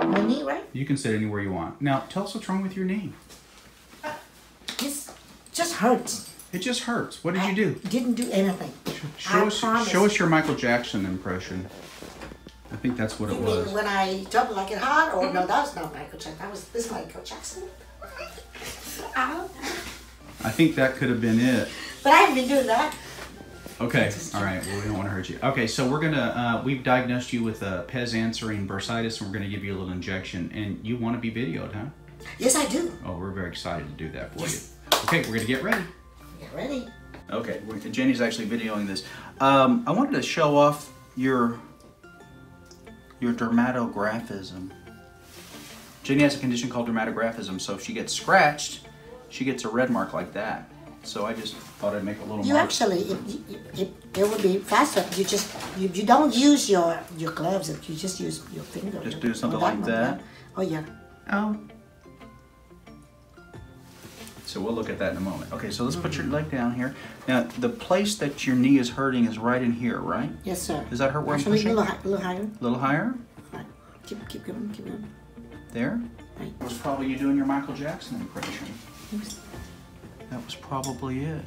My knee, right? You can sit anywhere you want. Now, tell us what's wrong with your knee. It just hurts. It just hurts. What did you do? Didn't do anything. Show us your Michael Jackson impression. I think that's what it was. When I jumped like it hard? Or no, that was not Michael Jackson. That was this Michael Jackson. Ow. I think that could have been it. But I haven't been doing that. Okay, all right, well, we don't want to hurt you. Okay, so we're gonna, we've diagnosed you with pes answering bursitis, and we're gonna give you a little injection, and you want to be videoed, huh? Yes, I do. Oh, we're very excited to do that for you. Okay, we're gonna get ready. Get ready. Okay, Jenny's actually videoing this. I wanted to show off your dermatographism. Jenny has a condition called dermatographism, so if she gets scratched, she gets a red mark like that. So I just thought I'd make a little You mark. actually, it would be faster. You don't use your gloves. You just use your finger. Just do something like that. Oh yeah. Oh. So we'll look at that in a moment. Okay, so let's put your leg down here. Now, the place that your knee is hurting is right in here, right? Yes, sir. Does that hurt where I'm Actually, pushing? a little higher. A little higher? Right. Keep going, keep going. There? Right. That was probably you doing your Michael Jackson impression. That was probably it.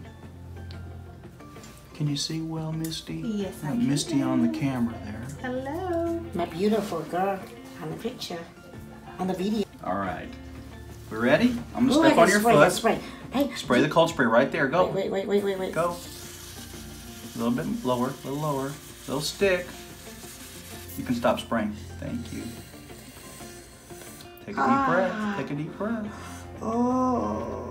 Can you see well, Misty? Yes, I can. Misty on the camera there. Hello. My beautiful girl on the picture, on the video. All right. We ready? I'm Ooh, gonna step on your foot. Spray. Hey. Spray the cold spray right there. Go. Wait. Go. A little bit lower, a little lower. Little stick. You can stop spraying. Thank you. Take a deep breath. Take a deep breath. Oh.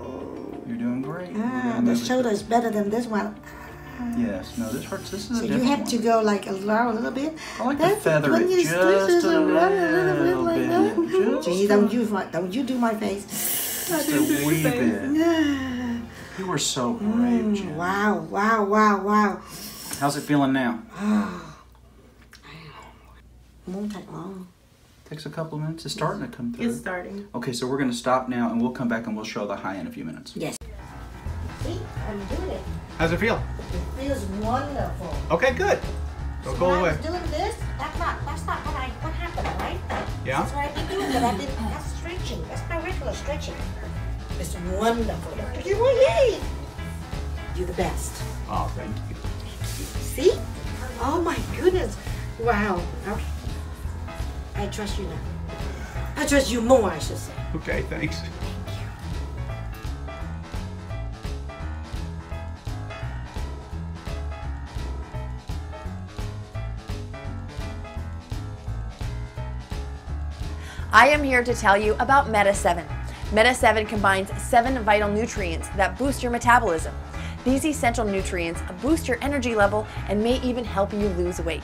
You're doing great. The shoulder is better than this one. Yes. No, this hurts. This is So a you different have one. to go like around a little bit. I like to feather it just a little bit. Gee, don't you do my face. Just a wee bit. You were so brave, Jen. Wow. How's it feeling now? Won't take long. Takes a couple of minutes. It's starting to come through. It's starting. Okay, so we're going to stop now, and we'll come back and we'll show the high in a few minutes. Yes. See, I'm doing it. How's it feel? It feels wonderful. Okay, good. Don't go When away. I was doing this, that's not what happened, right? Yeah? That's what I've been doing, but that's stretching. That's my regular stretching. It's wonderful. Dr. Gilmore, yay! You're the best. Oh, thank you. See? Oh my goodness. Wow. Okay. I trust you now. I trust you more, I should say. Okay, thanks. I am here to tell you about Meta 7. Meta 7 combines 7 vital nutrients that boost your metabolism. These essential nutrients boost your energy level and may even help you lose weight.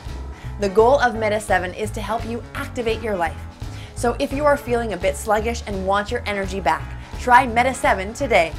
The goal of Meta 7 is to help you activate your life. So if you are feeling a bit sluggish and want your energy back, try Meta 7 today.